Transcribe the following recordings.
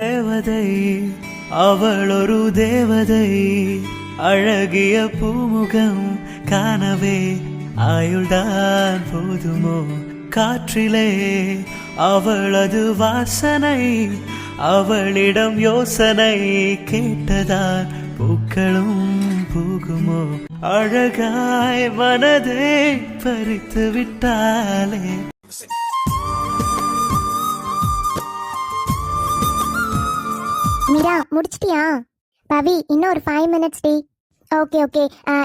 தேவதை அவள் ஒரு தேவதை, அழகிய பூமுகம் காணவே ஆயுள்தான் போதுமோ? காற்றிலே அவளது வாசனை, அவளிடம் யோசனை கேட்டதான் பூக்களும் பூகுமோ? அழகாய் மனதை பறித்து விட்டாலே. மீரா முடிச்சிட்டியா? பவி இன்னும் ஒரு 5 minutes டி. ஓகே ஓகே,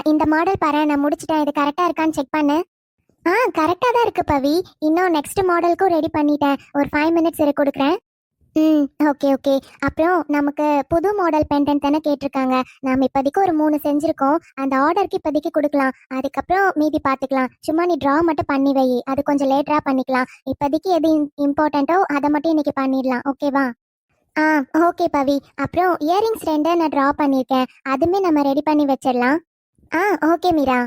இந்த மாடல் பாரு, நான் முடிச்சிட்டேன். இது கரெக்டாக இருக்கான்னு செக் பண்ணு. கரெக்டாக தான் இருக்கு பவி. இன்னும் நெக்ஸ்ட் மாடலுக்கும் ரெடி பண்ணிட்டேன். ஒரு 5 minutes இரு, கொடுக்குறேன். Okay okay. அப்புறம் நமக்கு புது மாடல் பெண்டன்ட் தானே கேட்டிருக்காங்க. நாம் இப்போதைக்கு ஒரு 3 செஞ்சுருக்கோம். அந்த ஆர்டருக்கு இப்போதைக்கு கொடுக்கலாம். அதுக்கப்புறம் மீதி பார்த்துக்கலாம். சும்மா நீ ட்ரா மட்டும் பண்ணி வை, அது கொஞ்சம் லேட்டராக பண்ணிக்கலாம். இப்போதைக்கு எது இம்பார்ட்டண்ட்டோ அதை மட்டும் இன்னைக்கு பண்ணிடலாம், ஓகேவா? ஓகே பவி. அப்புறம் இயரிங்ஸ் 2 நான் ட்ரா பண்ணியிருக்கேன். அதுவுமே நம்ம ரெடி பண்ணி வச்சிடலாம். ஓகே மீரா.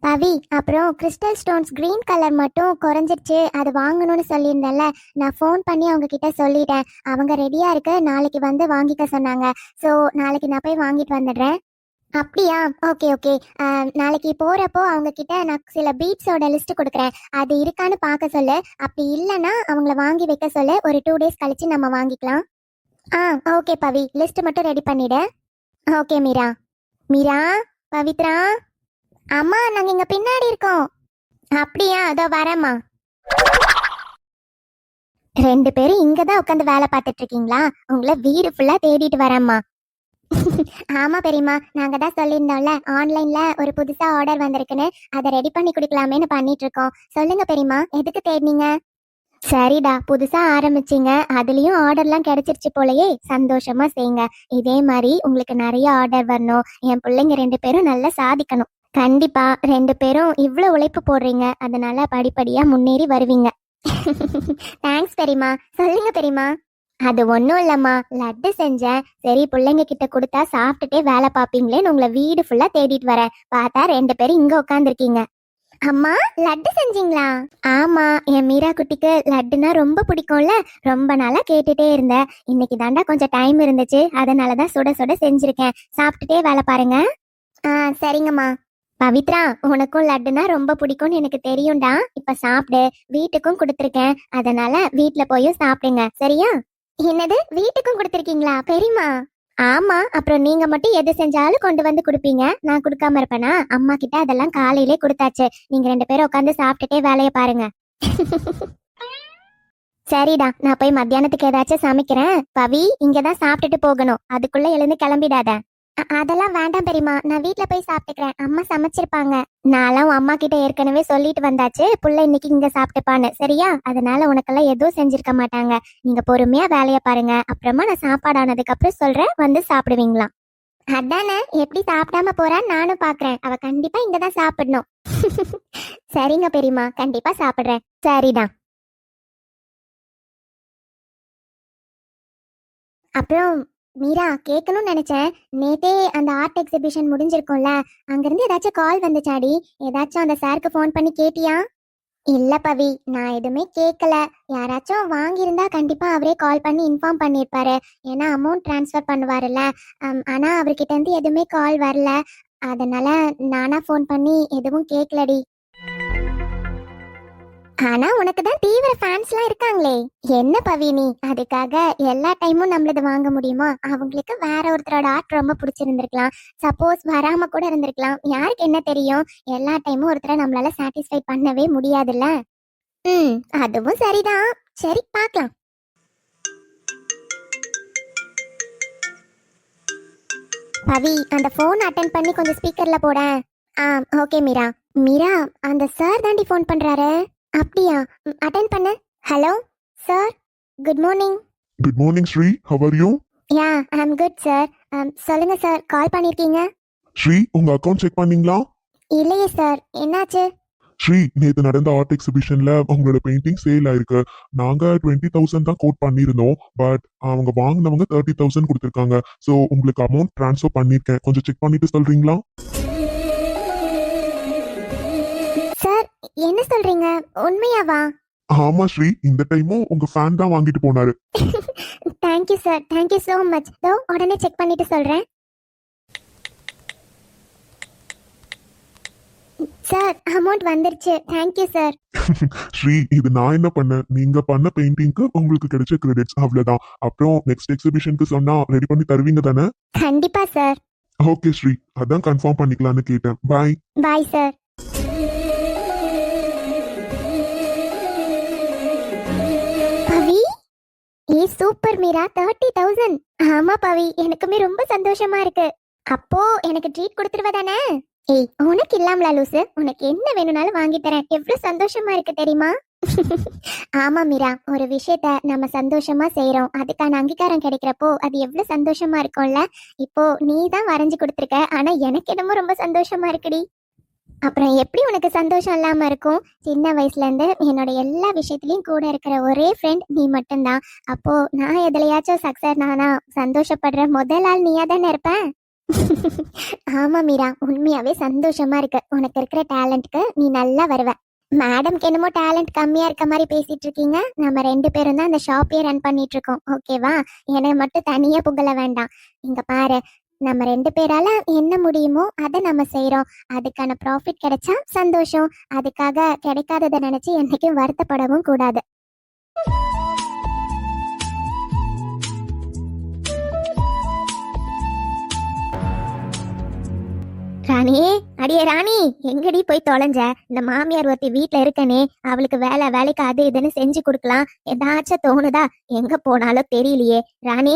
பவி, அப்புறம் கிறிஸ்டல் ஸ்டோன்ஸ் க்ரீன் கலர் மட்டும் குறைஞ்சிருச்சு, அது வாங்கணும்னு சொல்லியிருந்தேன்ல, நான் ஃபோன் பண்ணி அவங்க கிட்ட சொல்லிட்டேன். அவங்க ரெடியாக இருக்கு, நாளைக்கு வந்து வாங்கிக்க சொன்னாங்க. ஸோ நாளைக்கு நான் போய் வாங்கிட்டு வந்துடுறேன். அப்படியா? Okay okay. நாளைக்கு போகிறப்போ அவங்க கிட்ட நான் சில பீட்ஸோட லிஸ்ட் கொடுக்குறேன். அது இருக்கான்னு பார்க்க சொல்லு. அப்படி இல்லைன்னா அவங்கள வாங்கி வைக்க சொல்லு. ஒரு 2 days கழிச்சு நம்ம வாங்கிக்கலாம். ஓகே பவி, லிஸ்ட் மட்டும் ரெடி பண்ணிடு. ஓகே மீரா. மீரா, பவித்ரா, அம்மா நாங்க இங்க பின்னாடி இருக்கோம். அப்படியா? அதோ வரேம்மா. 2 பேரும் இங்க தான் உட்காந்து வேலை பார்த்துட்டு இருக்கீங்களா? உங்களை வீடு ஃபுல்லா தேடிட்டு வரேம்மா. ஆமா பெரியம்மா, நாங்க தான் சொல்லியிருந்தோம்ல, ஆன்லைன்ல ஒரு புதுசா ஆர்டர் வந்திருக்குன்னு, அதை ரெடி பண்ணி கொடுக்கலாமேன்னு பண்ணிட்டு இருக்கோம். சொல்லுங்க பெரியம்மா, எதுக்கு தேடினீங்க? சரிடா, புதுசா ஆரம்பிச்சிங்க, அதுலயும் ஆர்டர்லாம் கிடைச்சிருச்சு போலயே. சந்தோஷமா செய்யுங்க. இதே மாதிரி உங்களுக்கு நிறைய ஆர்டர் வரணும். என் பிள்ளைங்க 2 பேரும் நல்லா சாதிக்கணும். கண்டிப்பா 2 பேரும் இவ்வளவு உழைப்பு போடுறீங்க, அதனால படிப்படியா முன்னேறி வருவீங்க. தேங்க்ஸ் பெரியம்மா. சொல்லுங்க பெரியம்மா. அது ஒன்றும் இல்லம்மா, லட்டு செஞ்சேன். சரி பிள்ளைங்க கிட்ட கொடுத்தா சாப்பிட்டுட்டே வேலை பார்ப்பீங்களேன்னு உங்களை வீடு ஃபுல்லா தேடிட்டு வரேன். பார்த்தா 2 பேரும் இங்க உட்காந்துருக்கீங்க. அம்மா, லட்டு செஞ்சீங்களா? ஆமா, என் மீரா குட்டிக்கு லட்டுனா ரொம்ப பிடிக்கும்ல, ரொம்ப நாளா கேட்டுட்டே இருந்தேன். இன்னைக்கு தாண்டா கொஞ்சம் டைம் இருந்துச்சு, அதனாலதான் சுட சுட செஞ்சிருக்கேன். சாப்பிட்டுட்டே வேலை பாருங்க. சரிங்கம்மா. பவித்ரா, உனக்கும் லட்டுனா ரொம்ப பிடிக்கும்னு எனக்கு தெரியும்டா. இப்ப சாப்பிடு, வீட்டுக்கும் கொடுத்துருக்கேன். அதனால வீட்டுல போயும் சாப்பிடுங்க, சரியா? என்னது, வீட்டுக்கும் கொடுத்துருக்கீங்களா பெரியம்மா? ஆமா, அப்புறம் நீங்க மட்டும் எது செஞ்சாலும் கொண்டு வந்து கொடுப்பீங்க, நான் கொடுக்காம இருப்பேனா? அம்மா கிட்ட அதெல்லாம் காலையிலே கொடுத்தாச்சு. நீங்க 2 பேரும் உட்காந்து சாப்பிட்டுட்டே வேலையை பாருங்க. சரிடா, நான் போய் மத்தியானத்துக்கு ஏதாச்சும் சமைக்கிறேன். பவி, இங்கதான் சாப்பிட்டுட்டு போகணும், அதுக்குள்ள எழுந்து கிளம்பிடாத. அதெல்லாம் வேண்டாம் பெரியம்மா, நான் வீட்டுல போய் சாப்பிட்டுக்கிறேன். அம்மா சமைச்சிருப்பாங்க. நான்லாம் அம்மா கிட்ட ஏற்கனவே சொல்லிட்டு வந்தாச்சு, புள்ள இன்னைக்கு இங்க சாப்பிட்டுப்பான்னு, சரியா? அதனால உனக்கெல்லாம் எதுவும் செஞ்சிருக்க மாட்டாங்க. நீங்க பொறுமையா வேலையை பாருங்க. அப்புறமா நான் சாப்பாடு ஆனதுக்கு அப்புறம் சொல்றேன், வந்து சாப்பிடுவீங்களா? அதானே, எப்படி சாப்பிடாம போறான்னு நானும் பாக்குறேன். அவ கண்டிப்பா இங்கதான் சாப்பிடணும். சரிங்க பெரியம்மா, கண்டிப்பா சாப்பிடுறேன். சரிடா. அப்புறம் மீரா, கேட்கணும்னு நினைச்சேன். நேத்தே அந்த ஆர்ட் எக்ஸிபிஷன் முடிஞ்சிருக்கும்ல, அங்கிருந்து ஏதாச்சும் கால் வந்துச்சாடி? ஏதாச்சும் அந்த சாருக்கு ஃபோன் பண்ணி கேட்டியா? இல்ல பவி, நான் எதுவுமே கேட்கல. யாராச்சும் வாங்கியிருந்தா கண்டிப்பா அவரே கால் பண்ணி இன்ஃபார்ம் பண்ணியிருப்பாரு. ஏன்னா அமௌண்ட் டிரான்ஸ்ஃபர் பண்ணுவாருல்ல. ஆனா அவர்கிட்ட இருந்து எதுவுமே கால் வரல. அதனால நானா ஃபோன் பண்ணி எதுவும் கேட்கலடி. ஆனா உனக்கு தான் தீவிர ஃபேன்ஸ்லாம் இருக்காங்களே. என்ன பவி நீ அதுக்காக எல்லா டைமும் நம்மளது வாங்க முடியுமா? அவங்களுக்கு வேற ஒருத்தரோட ஆர்ட் ரொம்ப பிடிச்சிருந்திருக்கலாம். சப்போஸ் வராம கூட இருந்திருக்கலாம். யாருக்கு என்ன தெரியும்? எல்லா டைமும் ஒருத்தரை நம்மளால சாட்டிஸ்ஃபை பண்ணவே முடியாதுல்ல. அதுவும் சரிதான். சரி, பார்க்கலாம். பவி, அந்த போன் அட்டென்ட் பண்ணி கொஞ்சம் ஸ்பீக்கர்ல போட. ஓகே மீரா. மீரா, அந்த சார் தாண்டி ஃபோன் பண்றாரு. அப்படியா? அட்டென்ட் பண்ணு. Hello sir, good morning. Good morning, Sri. How are you? Yeah, I am good sir. சொல்லுங்க சார், கால் பண்ணிருக்கீங்க? ஸ்ரீ, உங்க அக்கவுண்ட் செக் பண்ணீங்களா? இல்லையே சார், என்னாச்சு? ஸ்ரீ, நேத்து நடந்த ஆர்ட் எக்ஸிபிஷன்ல உங்களோட பெயிண்டிங் சேல் ஆயிருக்கு. நாங்க 20,000 தான் கோட் பண்ணியிருந்தோம். பட் அவங்க வாங்கினவங்க 30,000 கொடுத்துருக்காங்க. ஸோ உங்களுக்கு அமௌண்ட் ட்ரான்ஸ்ஃபர் பண்ணிருக்கேன். கொஞ்சம் செக் பண்ணிட்டு சொல்றீங்களா? சார், என்ன சொல்றீங்க? உண்மையாவா? ஆமா ஸ்ரீ, இந்த டைமும் உங்க ஃபேன் தான் வாங்கிட்டு போனாரு. Thank you sir, thank you so much. தோ உடனே செக் பண்ணிட்டு சொல்றேன். சார் அமௌண்ட் வந்துருச்சு. Thank you sir. ஸ்ரீ, இது நான் என்ன பண்ணேன், நீங்க பண்ண பெயிண்டிங்க்கு உங்களுக்கு கிடைச்ச கிரெடிட்ஸ் அவ்வளவுதான். அப்புறம் நெக்ஸ்ட் எக்ஸிபிஷனுக்கு சொன்னா ரெடி பண்ணி தருவீங்க தானே? கண்டிப்பா சார். ஓகே ஸ்ரீ, அதான் கன்ஃபார்ம் பண்ணிக்கலாம்னு கேட்டேன். பாய். Bye sir. பவி, ஏ சூப்பர் மீரா, 30,000. ஆமா பவி, எனக்குமே ரொம்ப சந்தோஷமா இருக்கு. அப்போ எனக்கு ட்ரீட் கொடுத்துருவ தானே? ஏய், உனக்கு இல்லாமலா லூசு, உனக்கு என்ன வேணும்னாலும் வாங்கி தரேன். எவ்வளவு சந்தோஷமா இருக்கு தெரியுமா? ஆமா மீரா, ஒரு விஷயத்த நம்ம சந்தோஷமா செய்யறோம், அதுக்கான அங்கீகாரம் கிடைக்கிறப்போ அது எவ்வளவு சந்தோஷமா இருக்கும்ல. இப்போ நீ தான் வரைஞ்சு கொடுத்துருக்க, ஆனா எனக்கு என்னமோ ரொம்ப சந்தோஷமா இருக்குடி. அப்புறம் எப்படி உனக்கு சந்தோஷம் இல்லாம இருக்கும்? சின்ன வயசுல இருந்து என்னோட எல்லா விஷயத்திலயும் கூட இருக்கிற ஒரே ஃப்ரெண்ட் நீ மட்டும்தான். அப்போ நான் எதுலயாச்சும் சக்சஸ் நானா சந்தோஷப்படுற முதல் ஆள் நீயா தானே இருப்பேன். ஆமா மீரா, உண்மையாவே சந்தோஷமா இருக்கு. உனக்கு இருக்கிற டேலண்ட்க்கு நீ நல்லா வருவ. மேடம்க்கு என்னமோ டேலண்ட் கம்மியா இருக்க மாதிரி பேசிட்டு இருக்கீங்க. நம்ம 2 பேரும் தான் அந்த ஷாப்பே ரன் பண்ணிட்டு இருக்கோம், ஓகேவா? என்னை மட்டும் தனியா புகழ வேண்டாம். இங்க பாரு, நம்ம 2 பேரால என்ன முடியுமோ அதை நம்ம செய்யறோம். அதுக்கான ப்ராஃபிட் கிடைச்சா சந்தோஷம். அதுக்காக கிடைக்காததை நினைச்சு என்னைக்கும் வருத்தப்படவும் கூடாது. ராணி, அடியே ராணி, எங்கடி போய் தொலைஞ்ச? இந்த மாமியார் ஒருத்தி வீட்டுல இருக்கனே, அவளுக்கு வேலைக்கு அது இதுன்னு செஞ்சு கொடுக்கலாம் ஏதாச்சும் தோணுதா? எங்க போனாலும் தெரியலையே. ராணி,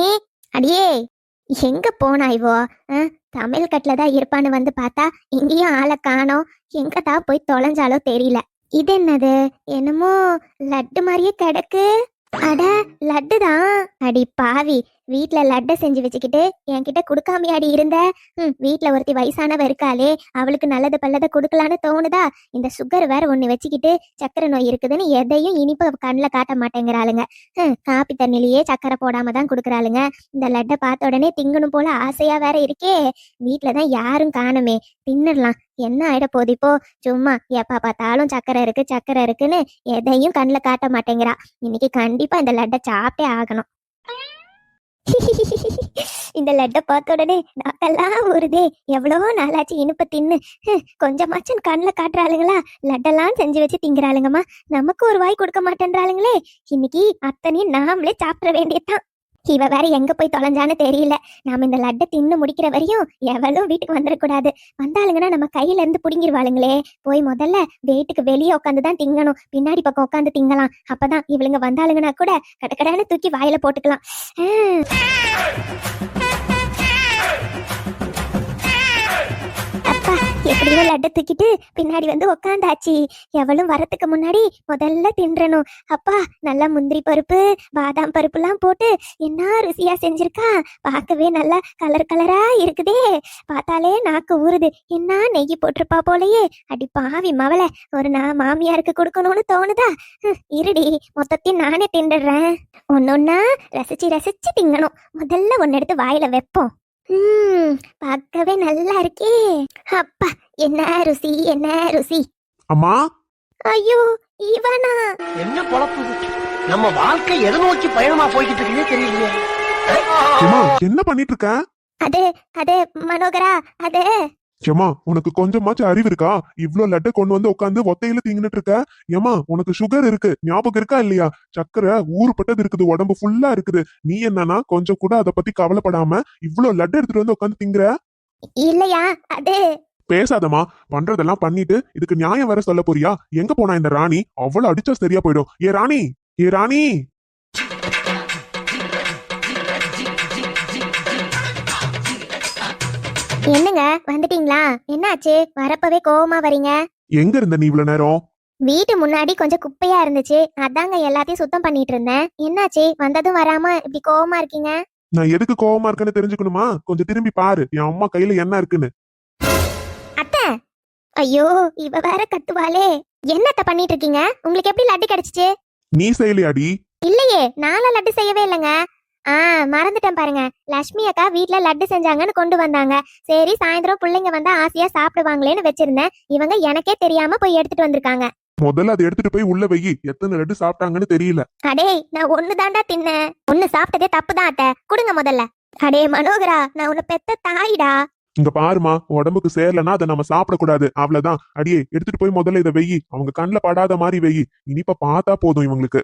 அடியே, எங்க போனா இவோ? தமிழ் கட்டில தான் இருப்பான்னு வந்து பார்த்தா இங்கேயும் ஆளை காணோம். எங்கதான் போய் தொலைஞ்சாலோ தெரியல. இது என்னது, என்னமோ லட்டு மாதிரியே கிடக்கு. அட, லட்டு தான். அடி பாவி, வீட்டுல லட்டை செஞ்சு வச்சுக்கிட்டு என்கிட்ட குடுக்காமையாடி இருந்த? வீட்டுல ஒருத்தி வயசானவ இருக்காளே, அவளுக்கு நல்லது பல்லதை கொடுக்கலான்னு தோணுதா? இந்த சுகர் வேற ஒண்ணு வச்சுக்கிட்டு சக்கரை நோய் இருக்குதுன்னு எதையும் இனிப்பு கண்ணில் காட்ட மாட்டேங்கிறாளுங்க. காப்பி தண்ணிலேயே சக்கரை போடாம தான் கொடுக்குறாளுங்க. இந்த லட்டை பார்த்த உடனே திங்கணும் போல ஆசையா வேற இருக்கே. வீட்டுலதான் யாரும் காணுமே, தின்னுடலாம். என்ன ஆயிட போகுது இப்போ? சும்மா எப்ப பார்த்தாலும் சக்கரை இருக்குன்னு எதையும் கண்ணில் காட்ட மாட்டேங்கிறா. இன்னைக்கு கண்டிப்பா இந்த லட்டை சாப்பிட்டே ஆகணும். இந்த லட்டை பார்த்த உடனே நாக்கெல்லாம் ஊறுதே. எவ்வளவோ நாளாச்சு இனிப்ப தின்னு. கொஞ்சமாச்சும் கண்ணில் காட்டுறாளுங்களா? லட்டெல்லாம் செஞ்சு வச்சு திங்கிறாளுங்கம்மா. நமக்கு ஒரு வாய் கொடுக்க மாட்டேன்றாளுங்களே. இன்னைக்கு அத்தனையும் நாமளே சாப்பிட வேண்டியதுதான். இவ வேற எங்க போய் தொலைஞ்சான்னு தெரியல. நாம இந்த லட்டை தின்னு முடிக்கிற வரையும் எவளும் வீட்டுக்கு வந்துடக்கூடாது. வந்தாளுங்கன்னா நம்ம கையில இருந்து புடுங்கிடுவாளுங்களே. போய் முதல்ல வீட்டுக்கு வெளியே உட்காந்துதான் திங்கணும், பின்னாடி பக்கம் உட்காந்து திங்கலாம். அப்பதான் இவளுங்க வந்தாளுங்கன்னா கூட கடக்கடான்னு தூக்கி வாயில போட்டுக்கலாம். அப்பா, எப்படியோ லட்டை தூக்கிட்டு பின்னாடி வந்து உக்காந்தாச்சு. எவளும் வரத்துக்கு முன்னாடி முதல்ல தின்றணும். அப்பா, நல்லா முந்திரி பருப்பு பாதாம் பருப்புலாம் போட்டு என்ன ருசியா செஞ்சிருக்கா. பார்க்கவே நல்லா கலர் கலரா இருக்குதே. பார்த்தாலே நாக்கு ஊறுது. என்ன நெய் போட்டிருப்பா போலயே. அடி பாவி மவளை, ஒரு நான் மாமியாருக்கு கொடுக்கணும்னு தோணுதா? இருடி, மொத்தத்தையும் நானே தின்னுடுறேன். ஒன்னொன்னா ரசிச்சு திங்கணும். முதல்ல ஒன்னு எடுத்து வாயில வைப்போம். பார்க்கவே நல்லா இருக்கே. அப்பா, என்ன ருசி. அம்மா, ஐயோ, இவனா? என்ன பொழப்பு? நம்ம வாழ்க்கை எதை நோக்கி பயணமா போய்கிட்டு இருக்குன்னே தெரியலையே. என்ன பண்ணிட்டு இருக்க? அது மனோகரா, அது ஏமா, உனக்கு கொஞ்சமாச்சும் அறிவு இருக்கா? இவ்ளோ லட்டை கொண்டு வந்து உட்காந்து ஒத்தையில திங்கிட்டு இருக்க. ஏமா, உனக்கு சுகர் இருக்கு, ஞாபகம் இருக்கா இல்லையா? சக்கரை ஊறுபட்டது இருக்குது, உடம்பு ஃபுல்லா இருக்குது. நீ என்னன்னா கொஞ்சம் கூட அதை பத்தி கவலைப்படாம இவ்ளோ லட்டை எடுத்துட்டு வந்து உட்காந்து திங்குற? இல்லையா, அது பேசாதமா. பண்றதெல்லாம் பண்ணிட்டு இதுக்கு நியாயம் வேற சொல்ல போறியா? எங்க போனா இந்த ராணி? அவ்வளவு அடிச்சா சரியா போயிடும். ஏ ராணி. என்னங்க, வந்துட்டீங்களா? என்னாச்சு, வரப்பவே கோவமா வரீங்க? எங்க இருந்த நீ இவ்வளவு நேரம்? வீட்டு முன்னாடி கொஞ்சம் குப்பையா இருந்துச்சு, அதாங்க எல்லாத்தையும் சுத்தம் பண்ணிட்டு இருந்தேன். என்னாச்சு, வந்ததும் வராம இப்படி கோவமா இருக்கீங்க? நான் எதுக்கு கோவமா இருக்கேன்னு தெரிஞ்சுக்கணுமா? கொஞ்சம் திரும்பி பாரு, என் அம்மா கையில என்ன இருக்குன்னு. அத்தை, ஐயோ, இவ வேற கத்துவாளே. என்னத்த பண்ணிட்டு இருக்கீங்க? உங்களுக்கு எப்படி லட்டு கிடைச்சிச்சு? நீ செய்யலையாடி? இல்லையே, நானும் லட்டு செய்யவே இல்லைங்க. மறந்துட்டேன் பாருங்க. லட்சுமி அக்கா வீட்டுல லட்டு செஞ்சாங்கன்னு கொண்டு வந்தாங்க. சரி, சாயந்தரம் பிள்ளைங்க வந்தா ஆசையா சாப்பிடுவாங்களேன்னு வச்சிருந்தேன். இவங்க எனக்கே தெரியாம போய் எடுத்துட்டு வந்திருக்காங்க. முதல்ல அதை எடுத்துட்டு போய் உள்ள வெயி. எத்தனை லட்டு சாப்பிட்டாங்கன்னு தெரியல. அடே நான் ஒண்ணு தாண்டா தின்னேன். ஒண்ணு சாப்பிட்டதே தப்பு தான் அத்தை. கொடுங்க முதல்ல. அடே மனோகரா, நான் உன்னை பெத்த தாயிடா. இங்க பாருமா, உடம்புக்கு சேரலன்னா அதை நம்ம சாப்பிடக்கூடாது, அவ்வளவுதான். அடியே எடுத்துட்டு போய் முதல்ல இதை வெயி. அவங்க கண்ணுல படாத மாதிரி வெயி. இனிப்ப பார்த்தா போதும் இவங்களுக்கு.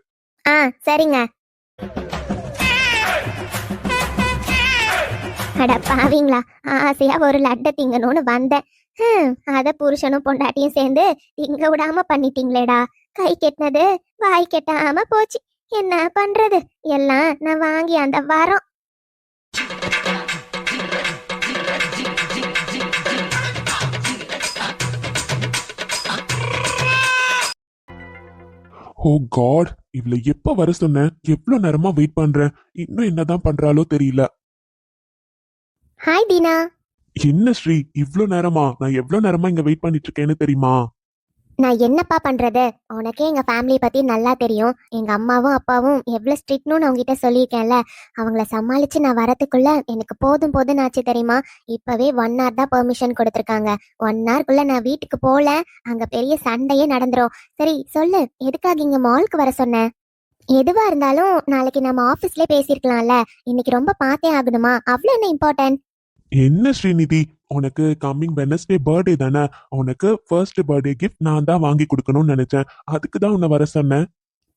சரிங்க. அட பாவீங்களா, ஆசையா ஒரு லட்டை திங்கணும்னு வந்தேன். அத புருஷனும் பொண்டாட்டியும் சேர்ந்து திங்க விடாம பண்ணிட்டீங்களேடா. கை கெட்டினது வாய் கெட்டாம போச்சு. என்ன பண்றது, எல்லாம் நான் வாங்கி அந்த வாரம். ஓ காட், இவள எப்ப வர சொன்னேன்? எவ்வளவு நேரமா வெயிட் பண்றேன். இன்னும் என்னதான் பண்றாலோ தெரியல. ஹாய் தீனா. என்ன ஸ்ரீ, இவ்ளோ நேரமா? நான் எவ்வளவு நேரமா இங்க வெயிட் பண்ணிட்டு இருக்கேன்னு தெரியுமா? நான் என்னப்பா பண்றது, உனக்கே எங்க ஃபேமிலி பத்தி நல்லா தெரியும். எங்க அம்மாவும் அப்பாவும் எவ்வளவு ஸ்ட்ரிக்ட்னு உங்ககிட்ட சொல்லியிருக்கேன்ல. அவங்கள சமாளிச்சு நான் வரதுக்குள்ள எனக்கு போதும் போதும்னு ஆச்சு தெரியுமா. இப்பவே 1 hour தான் பெர்மிஷன் கொடுத்துருக்காங்க. 1 hourக்குள்ள நான் வீட்டுக்கு போல, அங்க பெரிய சண்டையே நடந்துரும். சரி சொல்லு, எதுக்காக இங்க மாலுக்கு வர சொன்ன? எதுவா இருந்தாலும் நாளைக்கு நம்ம ஆபீஸ்லயே பேசிருக்கலாம்ல. இன்னைக்கு ரொம்ப பார்த்தே ஆகணுமா? அவ்வளவு என்ன இம்பார்ட்டன்ட்? என்ன ஸ்ரீநிதி, உனக்கு கம்மிங் வெனஸ்டே பர்த்டே தானே? உனக்கு ஃபர்ஸ்ட் பர்த்டே கிஃப்ட் நான் தான் வாங்கி கொடுக்கணும்னு நினைச்சேன். அதுக்கு தான் உன்னை வர சொன்னேன்.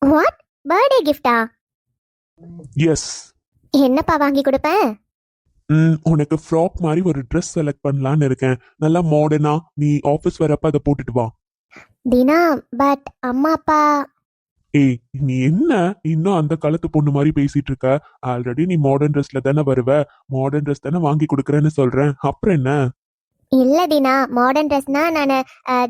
வாட், பர்த்டே கிஃப்டா? எஸ். என்னப்பா வாங்கி கொடுப்பேன்? உனக்கு ஃப்ராக் மாதிரி ஒரு ட்ரெஸ் செலக்ட் பண்ணலான்னு இருக்கேன். நல்லா மாடர்னா, நீ ஆபீஸ் வரப்ப அதை போட்டுட்டு வா. தீனா, பட் அம்மா அப்பா. ஏய், நீ என்ன இன்னும் அந்த காலத்து பொண்ணு மாதிரி பேசிட்டு இருக்க? ஆல்ரெடி நீ மாடர்ன் ட்ரெஸ்ல தானே வருவ. மாடர்ன் ட்ரெஸ் தானே வாங்கி கொடுக்குறேன்னு சொல்றேன். அப்புறம் என்ன? இல்ல தீனா, மாடர்ன் ட்ரெஸ்னா நான்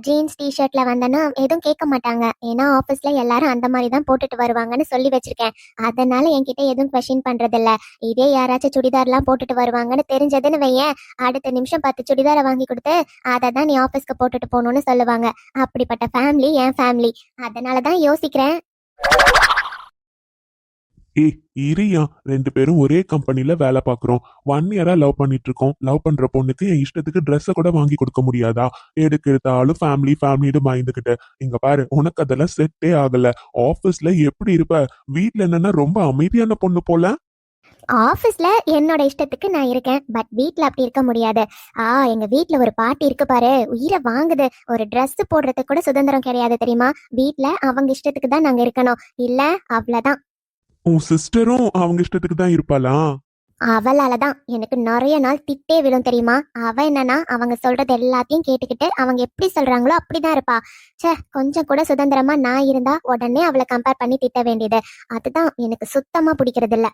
ஜீன்ஸ் டிஷர்ட்ல வந்தேன்னா எதுவும் கேட்க மாட்டாங்க. ஏன்னா ஆபீஸ்ல எல்லாரும் அந்த மாதிரி தான் போட்டுட்டு வருவாங்கன்னு சொல்லி வச்சிருக்கேன். அதனால என்கிட்ட எதுவும் கொஸ்டின் பண்றது இல்ல. இதே யாராச்சும் சுடிதார்லாம் போட்டுட்டு வருவாங்கன்னு தெரிஞ்சதுன்னு வையேன், அடுத்த நிமிஷம் 10 சுடிதாரை வாங்கி கொடுத்து அதை தான் நீ ஆபீஸ்க்கு போட்டுட்டு போகணும்னு சொல்லுவாங்க. அப்படிப்பட்ட ஃபேமிலி என் ஃபேமிலி. அதனாலதான் யோசிக்கிறேன். ஏய் இரியா, 2 பேரும் ஒரே கம்பெனில வேலை பார்க்குறோம். 1 year-ஆ லவ் பண்ணிட்டு இருக்கோம். லவ் பண்ற பொண்ணுக்கு என் இஷ்டத்துக்கு ட்ரெஸ்ஸை கூட வாங்கி கொடுக்க முடியாதா? எடுத்தாலும் ஃபேமிலின்னு பயந்துகிட்டு. இங்க பாரு, உனக்கு அதெல்லாம் செட்டே ஆகல. ஆபீஸ்ல எப்படி இருப்ப? வீட்ல என்னன்னா ரொம்ப அமைதியான பொண்ணு போல. ஆபீஸ்ல என்னோட இஷ்டத்துக்கு நான் இருக்கேன், பட் வீட்ல அப்படி இருக்க முடியாது. எங்க வீட்ல ஒரு பாட்டி இருக்கு பாரு, உயிரை வாங்குது. ஒரு Dress போடுறதுக்கு கூட சுதந்திரம் கிடையாது தெரியுமா. வீட்ல அவங்க இஷ்டத்துக்கு தான் நாங்க இருக்கணும், இல்ல அவ்வளவுதான். உன் சிஸ்டரும் அவங்க இஷ்டத்துக்கு தான் இருப்பாளா? அவளாலதான் எனக்கு நிறைய நாள் திட்டே விழும் தெரியுமா. அவ என்னன்னா அவங்க சொல்றது எல்லாத்தையும் கேட்டுக்கிட்டு அவங்க எப்படி சொல்றாங்களோ அப்படிதான் இருப்பா. கொஞ்சம் கூட சுதந்திரமா நான் இருந்தா உடனே அவளை கம்பேர் பண்ணி திட்ட வேண்டியது. அதுதான் எனக்கு சுத்தமா பிடிக்கிறது இல்ல.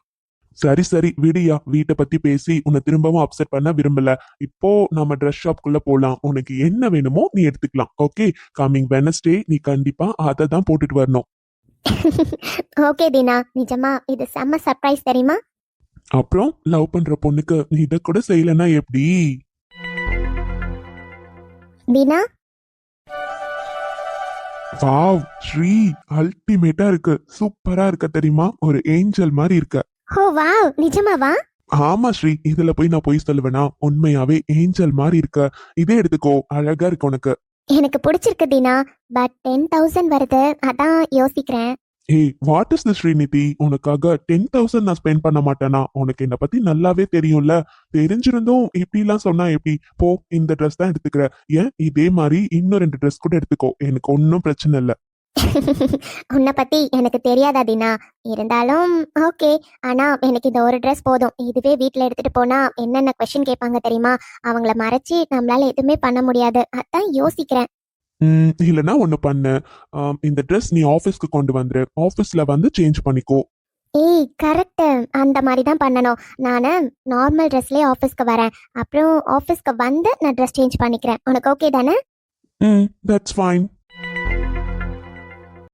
சரி சரி விடியா, வீட்டை பத்தி பேசி உன்னை திரும்பவும் அப்செட் பண்ண விரும்பல. இப்போ நம்ம ட்ரெஸ் ஷாப்குள்ள போலாம். உனக்கு என்ன வேணுமோ நீ எடுத்துக்கலாம். ஓகே, கம்மிங் வெனஸ்டே நீ கண்டிப்பா அதை தான் போட்டுட்டு வரணும். ஓகே தீனா, நிஜமா இது செம்ம சர்ப்ரைஸ் தெரியுமா. அப்புறம் லவ் பண்ற பொண்ணுக்கு நீ இதை கூட செய்யலன்னா எப்படி? தீனா, வாவ் ஸ்ரீ, அல்டிமேட்டா இருக்கு. சூப்பரா இருக்க தெரியுமா. ஒரு ஏஞ்சல் மாதிரி இருக்க. ஓ வாவ், நிஜமாவா? ஆமா ஸ்ரீ, இதுல போய் நான் போய் சொல்லுவேனா? உண்மையாவே ஏஞ்சல் மாதிரி இருக்க. இதே எடுத்துக்கோ, அழகா இருக்கு உனக்கு. எனக்கு பிடிச்சிருக்கு தீனா, பட் 10,000 வருது, அதான் யோசிக்கிறேன். ஏய் வாட் இஸ் தி ஸ்ரீநிதி, உனக்காக 10,000 நான் ஸ்பெண்ட் பண்ண மாட்டேனா? உனக்கு என்ன பத்தி நல்லாவே தெரியும்ல. தெரிஞ்சிருந்தும் இப்படி எல்லாம் சொன்னா எப்படி? போ, இந்த ட்ரெஸ் தான் எடுத்துக்கிற. ஏன் இதே மாதிரி இன்னும் 2 ட்ரெஸ் கூட எடுத்துக்கோ, எனக்கு ஒன்னும் பிரச்சனை இல்ல. உன்னை பத்தி எனக்கு தெரியாதா தீனா? இருந்தாலும் ஓகே. ஆனா எனக்கு இந்த ஒரு ட்ரெஸ் போதும். இதுவே வீட்ல எடுத்துட்டு போனா என்னென்ன கொஸ்டின் கேட்பாங்க தெரியுமா. அவங்கள மறைச்சு நம்மளால எதுவுமே பண்ண முடியாது, அதான் யோசிக்கிறேன். இல்லனா ஒண்ணு பண்ணு. இந்த ட்ரெஸ் நீ ஆபீஸ்க்கு கொண்டு வந்துரு. ஆபீஸ்ல வந்து சேஞ்ச் பண்ணிக்கோ. ஏய் கரெக்ட், அந்த மாதிரி தான் பண்ணணும். நான் நார்மல் ட்ரெஸ்லயே ஆஃபீஸ்க்கு வரேன். அப்புறம் ஆஃபீஸ்க்கு வந்து நான் ட்ரெஸ் சேஞ்ச் பண்ணிக்கிறேன். உனக்கு ஓகே தானே? That's fine.